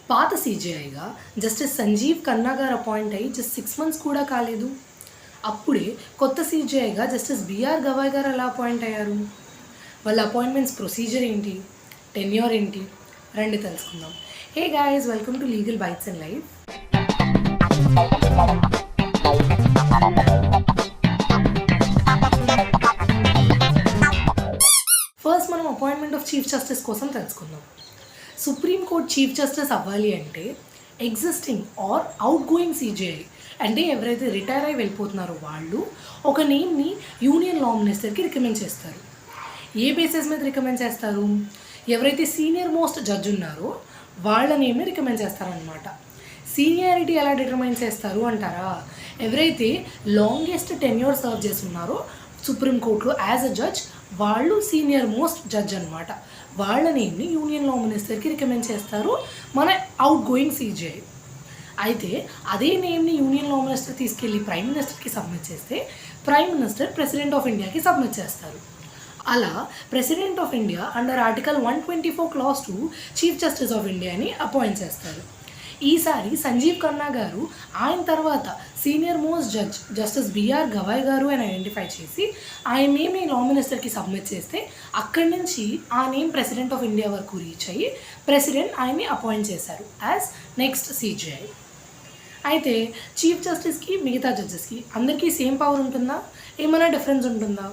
పాత సీజేఐగా జస్టిస్ సంజీవ్ ఖన్నా గారు అపాయింట్ అయ్యి జస్ట్ 6 మంత్స్ కూడా కాలేదు. అప్పుడే కొత్త సీజేఐగా జస్టిస్ బిఆర్ గవాయ్ గారు ఎలా అపాయింట్ అయ్యారు? వాళ్ళ అపాయింట్మెంట్స్ ప్రొసీజర్ ఏంటి, టెన్యూర్ ఏంటి, రండి తెలుసుకుందాం. Hey guys, welcome to legal bites and life. First మనం అపాయింట్మెంట్ ఆఫ్ చీఫ్ జస్టిస్ కోసం తెలుసుకుందాం. సుప్రీంకోర్టు చీఫ్ జస్టిస్ అవ్వాలి అంటే existing or out going CJI అంటే ఎవరైతే రిటైర్ అయి వెళ్ళిపోతున్నారో వాళ్ళు ఒక నేమ్ని యూనియన్ లా మినిస్టర్కి రికమెండ్ చేస్తారు. ఏ బేసిస్ మీద రికమెండ్ చేస్తారు? ఎవరైతే సీనియర్ మోస్ట్ జడ్జ్ ఉన్నారో వాళ్ళ నేమ్ని రికమెండ్ చేస్తారనమాట. సీనియారిటీ ఎలా డిటర్మైన్ చేస్తారు అంటారా? ఎవరైతే లాంగెస్ట్ టెన్యూర్ సర్వ్ చేస్తున్నారో సుప్రీంకోర్టులో యాజ్ అ జడ్జ్ వాళ్ళు సీనియర్ మోస్ట్ జడ్జ్ అనమాట. వాళ్ళ నేమ్ని యూనియన్ లా మినిస్టర్కి రికమెండ్ చేస్తారు మన అవుట్ గోయింగ్ సీజేఐ. అయితే అదే నేమ్ని యూనియన్ లా మినిస్టర్ తీసుకెళ్ళి ప్రైమ్ మినిస్టర్కి సబ్మిట్ చేస్తే ప్రైమ్ మినిస్టర్ ప్రెసిడెంట్ ఆఫ్ ఇండియాకి సబ్మిట్ చేస్తారు. అలా president of India under article 124 clause 2 chief justice of ఇండియాని అపాయింట్ చేస్తారు. ఈసారి సంజీవ్ ఖన్నా గారు ఆయన తర్వాత senior most judge justice BR Gavai garu అని ఐడెంటిఫై చేసి ఆయన నేమ్ లా మినిస్టర్కి సబ్మిట్ చేస్తే అక్కడి నుంచి ఆ నేమ్ ప్రెసిడెంట్ ఆఫ్ ఇండియా వరకు రీచ్ అయ్యి ప్రెసిడెంట్ ఆయన్ని అపాయింట్ చేశారు యాజ్ నెక్స్ట్ సీజీఐ. అయితే చీఫ్ జస్టిస్కి మిగతా జడ్జెస్కి అందరికీ సేమ్ పవర్ ఉంటుందా, ఏమైనా డిఫరెన్స్ ఉంటుందా?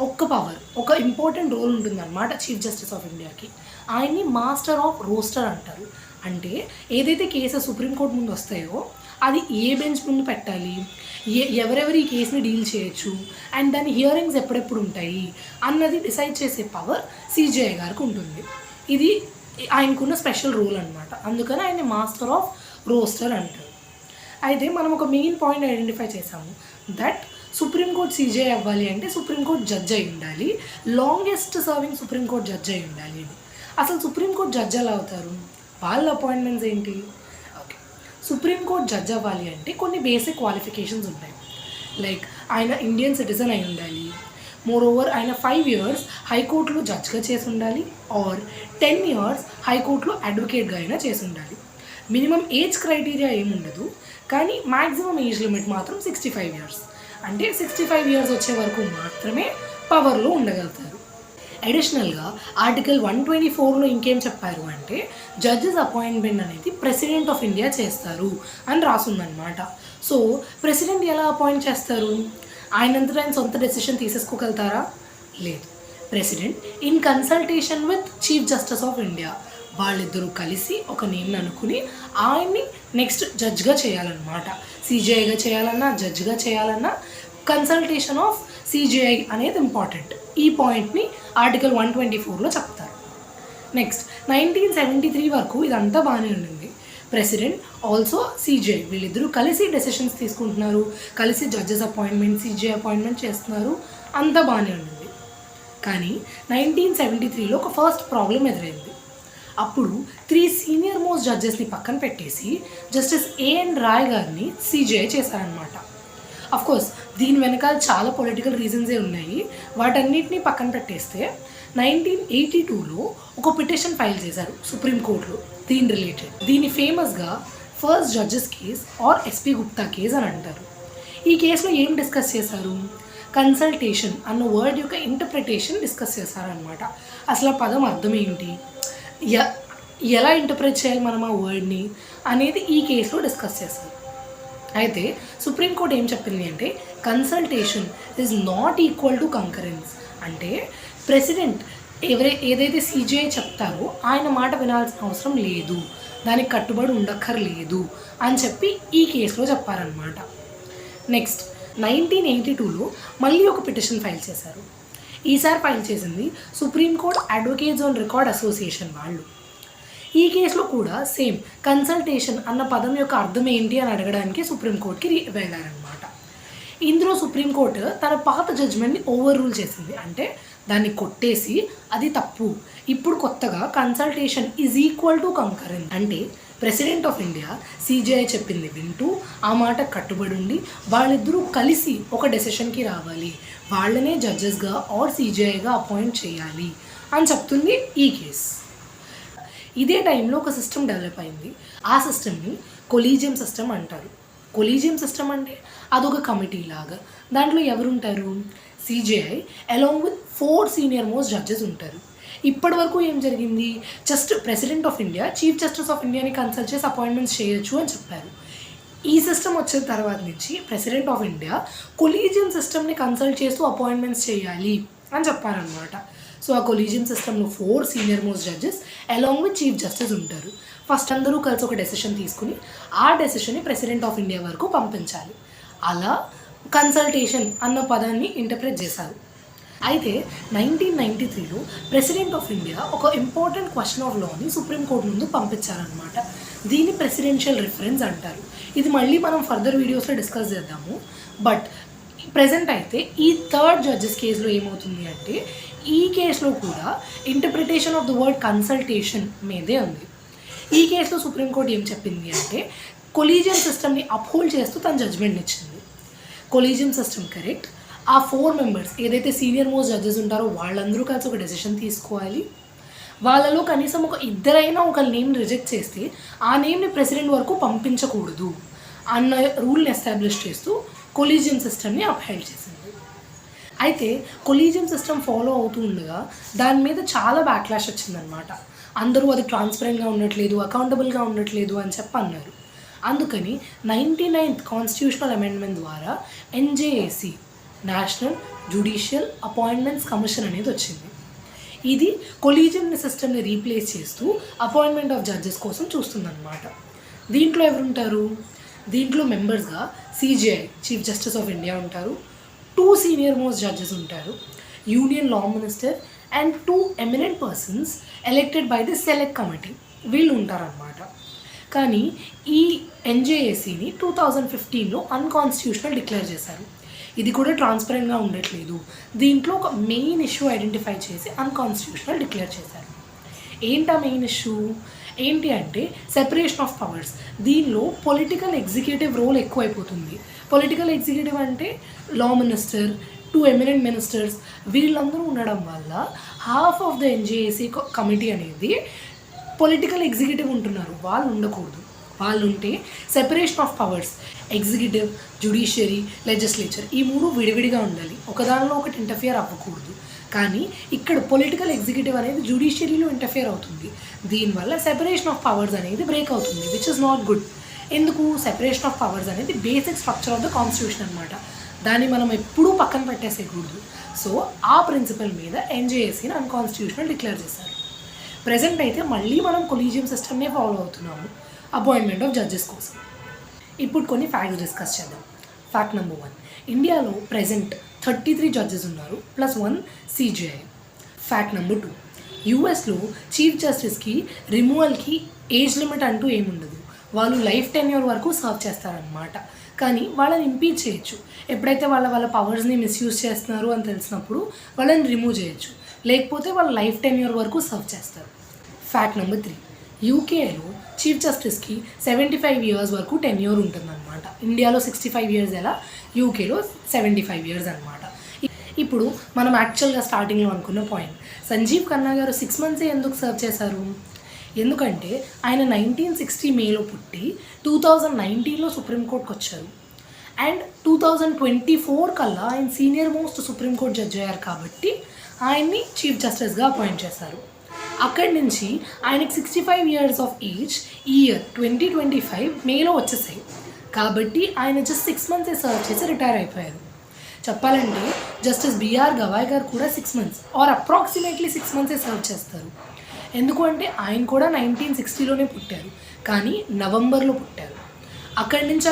ఒక్క పవర్, ఒక ఇంపార్టెంట్ రోల్ ఉంటుందన్నమాట చీఫ్ జస్టిస్ ఆఫ్ ఇండియాకి. ఆయన్ని మాస్టర్ ఆఫ్ రోస్టర్ అంటారు. అంటే ఏదైతే కేసెస్ సుప్రీంకోర్టు ముందు వస్తాయో అది ఏ బెంచ్ ముందు పెట్టాలి, ఎవరెవరు ఈ కేసుని డీల్ చేయొచ్చు అండ్ దాని హియరింగ్స్ ఎప్పుడెప్పుడు ఉంటాయి అన్నది డిసైడ్ చేసే పవర్ సీజేఐ గారికి ఉంటుంది. ఇది ఆయనకున్న స్పెషల్ రోల్ అనమాట. అందుకని ఆయన మాస్టర్ ఆఫ్ రోస్టర్ అంటారు. అయితే మనం ఒక మెయిన్ పాయింట్ ఐడెంటిఫై చేసాము, దట్ సుప్రీంకోర్టు సీజేఐ అవ్వాలి అంటే సుప్రీంకోర్టు జడ్జ్ అయి ఉండాలి, లాంగెస్ట్ సర్వింగ్ సుప్రీంకోర్టు జడ్జ్ అయి ఉండాలి. ఇది అసలు సుప్రీంకోర్టు జడ్జ్ ఎలా అవుతారు, వాళ్ళ అపాయింట్మెంట్స్ ఏంటి? ఓకే, సుప్రీంకోర్టు జడ్జ్ అవ్వాలి అంటే కొన్ని బేసిక్ క్వాలిఫికేషన్స్ ఉంటాయి. లైక్ ఆయన ఇండియన్ సిటిజన్ అయి ఉండాలి, మోర్ ఓవర్ ఆయన 5 years హైకోర్టులో జడ్జ్గా చేసి ఉండాలి, ఆర్ 10 years హైకోర్టులో అడ్వకేట్గా అయినా చేసి ఉండాలి. మినిమం ఏజ్ క్రైటీరియా ఏముండదు, కానీ మ్యాక్సిమం ఏజ్ లిమిట్ మాత్రం 65 years. అంటే 65 years వచ్చే వరకు మాత్రమే పవర్లో ఉండగలుగుతారు. అడిషనల్గా ఆర్టికల్ 124లో ఇంకేం చెప్పారు అంటే జడ్జెస్ అపాయింట్మెంట్ అనేది ప్రెసిడెంట్ ఆఫ్ ఇండియా చేస్తారు అని రాసుందనమాట. సో ప్రెసిడెంట్ ఎలా అపాయింట్ చేస్తారు? ఆయనంతటా ఆయన సొంత డెసిషన్ తీసేసుకోగలుగుతారా? లేదు. President in consultation with chief justice of India వాళ్ళిద్దరూ కలిసి ఒక నేమ్ని అనుకుని ఆయన్ని నెక్స్ట్ జడ్జ్గా చేయాలన్నమాట. సీజేఐగా చేయాలన్నా జడ్జ్గా చేయాలన్నా కన్సల్టేషన్ ఆఫ్ సీజేఐ అనేది ఇంపార్టెంట్. ఈ పాయింట్ని ఆర్టికల్ 124లో చెప్తారు. నెక్స్ట్ 1973 వరకు ఇదంతా బాగానే ఉండింది. ప్రెసిడెంట్ ఆల్సో సీజేఐ వీళ్ళిద్దరూ కలిసి డెసిషన్స్ తీసుకుంటున్నారు, కలిసి జడ్జెస్ అపాయింట్మెంట్ సీజేఐ అపాయింట్మెంట్ చేస్తున్నారు, అంతా బాగానే ఉండింది. కానీ 1973లో ఒక ఫస్ట్ ప్రాబ్లం ఎదురైంది. అప్పుడు 3 సీనియర్ మోస్ట్ జడ్జెస్ని పక్కన పెట్టేసి జస్టిస్ ఏఎన్ రాయ్ గారిని సీజేఐ చేశారనమాట. అఫ్కోర్స్ దీని వెనకాల చాలా పొలిటికల్ రీజన్సే ఉన్నాయి. వాటన్నిటిని పక్కన పెట్టేస్తే 1982లో ఒక పిటిషన్ ఫైల్ చేశారు సుప్రీంకోర్టులో దీని రిలేటెడ్. దీన్ని ఫేమస్గా first judges case or SP Gupta case అని అంటారు. ఈ కేసులో ఏం డిస్కస్ చేశారు? కన్సల్టేషన్ అన్న వర్డ్ యొక్క ఇంటర్ప్రిటేషన్ డిస్కస్ చేశారనమాట. అసలు ఆ పదం అర్థం ఏంటి, ఎలా ఇంటర్ప్రెట్ చేయాలి మనం ఆ వర్డ్ని అనేది ఈ కేసులో డిస్కస్ చేశారు. అయితే సుప్రీంకోర్టు ఏం చెప్పింది అంటే consultation is not equal to concurrence. అంటే ప్రెసిడెంట్ ఏదైతే సీజేఐ చెప్తారో ఆయన మాట వినాల్సిన అవసరం లేదు, దానికి కట్టుబడి ఉండక్కర్లేదు అని చెప్పి ఈ కేసులో చెప్పారనమాట. నెక్స్ట్ 1982లో మళ్ళీ ఒక పిటిషన్ ఫైల్ చేశారు. ఈసారి ఫైల్ చేసింది supreme court advocates on record association వాళ్ళు. ఈ కేసులో కూడా సేమ్ కన్సల్టేషన్ అన్న పదం యొక్క అర్థం ఏంటి అని అడగడానికి సుప్రీంకోర్టుకి వెళ్ళారనమాట. ఇందులో సుప్రీంకోర్టు తన పాత జడ్జ్మెంట్ని ఓవర్ రూల్ చేసింది. అంటే దాన్ని కొట్టేసి అది తప్పు, ఇప్పుడు కొత్తగా consultation is equal to concurrence. అంటే ప్రెసిడెంట్ ఆఫ్ ఇండియా సీజేఐ చెప్పింది వింటూ ఆ మాట కట్టుబడి ఉండి వాళ్ళిద్దరూ కలిసి ఒక డెసిషన్కి రావాలి, వాళ్ళనే జడ్జెస్గా ఆర్ సీజేఐగా అపాయింట్ చేయాలి అని చెప్తుంది ఈ కేసు. ఇదే టైంలో ఒక సిస్టమ్ డెవలప్ అయింది. ఆ సిస్టమ్ని కొలీజియం సిస్టమ్ అంటారు. కొలీజియం సిస్టమ్ అంటే అదొక కమిటీ లాగా. దాంట్లో ఎవరుంటారు? CJI along with 4 senior most judges ఉంటారు. ఇప్పటి వరకు ఏం జరిగింది? Just president of India chief justice of ఇండియాని కన్సల్ట్ చేసి అపాయింట్మెంట్స్ చేయొచ్చు అని చెప్పారు. ఈ సిస్టమ్ వచ్చిన తర్వాత నుంచి ప్రెసిడెంట్ ఆఫ్ ఇండియా కొలీజియం సిస్టమ్ని కన్సల్ట్ చేస్తూ అపాయింట్మెంట్స్ చేయాలి అని చెప్పారనమాట. సో ఆ కొలీజియం సిస్టంలో 4 senior most judges along with chief justice ఉంటారు. ఫస్ట్ అందరూ కలిసి ఒక డెసిషన్ తీసుకుని ఆ డెసిషన్ని ప్రెసిడెంట్ ఆఫ్ ఇండియా వరకు పంపించాలి. అలా కన్సల్టేషన్ అన్న పదాన్ని ఇంటర్ప్రెట్ చేశారు. అయితే 1993లో ప్రెసిడెంట్ ఆఫ్ ఇండియా ఒక ఇంపార్టెంట్ క్వశ్చన్ ఆఫ్ లాని సుప్రీంకోర్టు ముందు పంపించారనమాట. దీన్ని ప్రెసిడెన్షియల్ రిఫరెన్స్ అంటారు. ఇది మళ్ళీ మనం ఫర్దర్ వీడియోస్లో డిస్కస్ చేద్దాము. బట్ ప్రెజెంట్ అయితే ఈ 3rd జడ్జెస్ కేసులో ఏమవుతుంది అంటే ఈ కేసులో కూడా interpretation of the word consultation మీదే ఉంది. ఈ కేసులో సుప్రీంకోర్టు ఏం చెప్పింది అంటే కొలీజియం సిస్టమ్ని అప్హోల్డ్ చేస్తూ తన జడ్జ్మెంట్ ఇచ్చింది. Collegium system correct. ఆ 4 మెంబర్స్ ఏదైతే సీనియర్ మోస్ట్ జడ్జెస్ ఉంటారో వాళ్ళందరూ కలిసి ఒక డెసిషన్ తీసుకోవాలి. వాళ్ళలో కనీసం ఒక ఇద్దరైనా ఒక నేమ్ని రిజెక్ట్ చేస్తే ఆ నేమ్ని ప్రెసిడెంట్ వరకు పంపించకూడదు అన్న రూల్ని ఎస్టాబ్లిష్ చేస్తూ కొలీజియం సిస్టమ్ని అప్హెల్డ్ చేసింది. అయితే కొలీజియం సిస్టమ్ ఫాలో అవుతూ ఉండగా దాని మీద చాలా బ్యాక్లాష్ వచ్చిందనమాట. అందరూ అది ట్రాన్స్పరెంట్గా ఉండట్లేదు, అకౌంటబుల్గా ఉండట్లేదు అని చెప్పి అన్నారు. అందుకని 99th కాన్స్టిట్యూషనల్ అమెండ్మెంట్ ద్వారా NJAC national judicial appointments commission అనేది వచ్చింది. ఇది కొలీజియం సిస్టమ్ని రీప్లేస్ చేస్తూ అపాయింట్మెంట్ ఆఫ్ జడ్జెస్ కోసం చూస్తుందన్నమాట. దీంట్లో ఎవరుంటారు? దీంట్లో మెంబర్స్గా CJI chief justice of India ఉంటారు, 2 సీనియర్ మోస్ట్ జడ్జెస్ ఉంటారు, union law minister and 2 eminent persons elected by the select committee వీళ్ళు ఉంటారన్నమాట. కానీ ఈ ఎన్జేఏసీని 2015లో అన్కాన్స్టిట్యూషనల్ డిక్లేర్ చేశారు. ఇది కూడా ట్రాన్స్పరెంట్గా ఉండట్లేదు. దీంట్లో ఒక మెయిన్ ఇష్యూ ఐడెంటిఫై చేసి అన్కాన్స్టిట్యూషనల్ డిక్లేర్ చేశారు. ఏంటా మెయిన్ ఇష్యూ? ఏంటి అంటే సెపరేషన్ ఆఫ్ పవర్స్. దీనిలో పొలిటికల్ ఎగ్జిక్యూటివ్ రోల్ ఎక్కువైపోతుంది. పొలిటికల్ ఎగ్జిక్యూటివ్ అంటే లా మినిస్టర్, 2 ఎమినెంట్ మినిస్టర్స్ వీళ్ళందరూ ఉండడం వల్ల half of the NJAC committee అనేది పొలిటికల్ ఎగ్జిక్యూటివ్ ఉంటున్నారు. వాళ్ళు ఉండకూడదు. వాళ్ళు ఉంటే separation of powers, executive, judiciary, legislature ఈ 3 విడివిడిగా ఉండాలి. ఒకదానిలో ఒకటి ఇంటర్ఫియర్ అవ్వకూడదు. కానీ ఇక్కడ పొలిటికల్ ఎగ్జిక్యూటివ్ అనేది జ్యుడిషియరీలో ఇంటర్ఫియర్ అవుతుంది. దీనివల్ల సెపరేషన్ ఆఫ్ పవర్స్ అనేది బ్రేక్ అవుతుంది, విచ్ ఇస్ నాట్ గుడ్. ఎందుకు? సెపరేషన్ ఆఫ్ పవర్స్ అనేది basic structure of the constitution అనమాట. దాన్ని మనం ఎప్పుడూ పక్కన పెట్టేసేయకూడదు. సో ఆ ప్రిన్సిపల్ మీద ఎన్జేఏసీని అన్కాన్స్టిట్యూషనల్ డిక్లేర్ చేశారు. ప్రెజెంట్ అయితే మళ్ళీ మనం కొలీజియం సిస్టమ్నే ఫాలో అవుతున్నాము అపాయింట్మెంట్ ఆఫ్ జడ్జెస్ కోసం. ఇప్పుడు కొన్ని ఫ్యాక్ట్స్ డిస్కస్ చేద్దాం. ఫ్యాక్ట్ నెంబర్ 1, ఇండియాలో ప్రెజెంట్ 33 జడ్జెస్ ఉన్నారు +1 సిజేఐ. ఫ్యాక్ట్ నెంబర్ 2, యూఎస్లో చీఫ్ జస్టిస్కి రిమూవల్కి ఏజ్ లిమిట్ అంటూ ఏముండదు. వాళ్ళు లైఫ్ టెన్యూర్ వరకు సర్వ్ చేస్తారనమాట. కానీ వాళ్ళని ఇంపీచ్ చేయొచ్చు. ఎప్పుడైతే వాళ్ళ పవర్స్ని మిస్యూజ్ చేస్తున్నారు అని తెలిసినప్పుడు వాళ్ళని రిమూవ్ చేయొచ్చు. లేకపోతే వాళ్ళు లైఫ్ టెన్యూర్ వరకు సర్వ్ చేస్తారు. ఫ్యాక్ట్ నెంబర్ 3, యూకేలో చీఫ్ జస్టిస్కి 75 ఇయర్స్ వరకు టెన్యూర్ ఉంటుందన్నమాట. ఇండియాలో 65 ఇయర్స్ ఎలా, యూకేలో 75 ఇయర్స్ అనమాట. ఇప్పుడు మనం యాక్చువల్గా స్టార్టింగ్లో అనుకున్న పాయింట్, సంజీవ్ ఖన్నా గారు 6 మంత్సే ఎందుకు సర్వ్ చేశారు? ఎందుకంటే ఆయన 1960 మేలో పుట్టి 2019లో సుప్రీంకోర్టుకి వచ్చారు. అండ్ 2024 కల్లా ఆయన సీనియర్ మోస్ట్ సుప్రీంకోర్టు జడ్జ్ అయ్యారు కాబట్టి ఆయన్ని చీఫ్ జస్టిస్గా అపాయింట్ చేశారు. అక్కడి నుంచి ఆయనకి 65 ఇయర్స్ ఆఫ్ ఏజ్ ఈ ఇయర్ 2025 మేలో వచ్చేసాయి. కాబట్టి ఆయన జస్ట్ 6 మంత్సే సర్వ్ చేసి రిటైర్ అయిపోయారు. చెప్పాలంటే జస్టిస్ బిఆర్ గవాయ్ గారు కూడా 6 మంత్స్ ఆర్ అప్రాక్సిమేట్లీ 6 మంత్సే సర్వ్ చేస్తారు. ఎందుకు అంటే ఆయన కూడా 1960లోనే పుట్టారు, కానీ నవంబర్లో పుట్టారు. అక్కడి నుంచి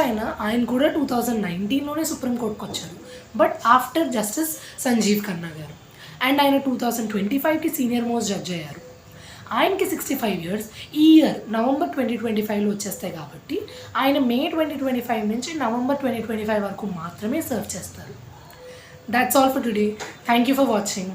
ఆయన కూడా 2019లోనే సుప్రీంకోర్టుకి వచ్చారు, but after justice Sanjiv Khanna garu. And ఆయన 2025కి సీనియర్ మోస్ట్ జడ్జ్ అయ్యారు. ఆయనకి 65 ఇయర్స్ ఈ ఇయర్ నవంబర్ 2025లో వచ్చేస్తాయి కాబట్టి ఆయన మే 2025 నుంచి నవంబర్ 2025 వరకు మాత్రమే సర్వ్ చేస్తారు. That's all for today. Thank you for watching.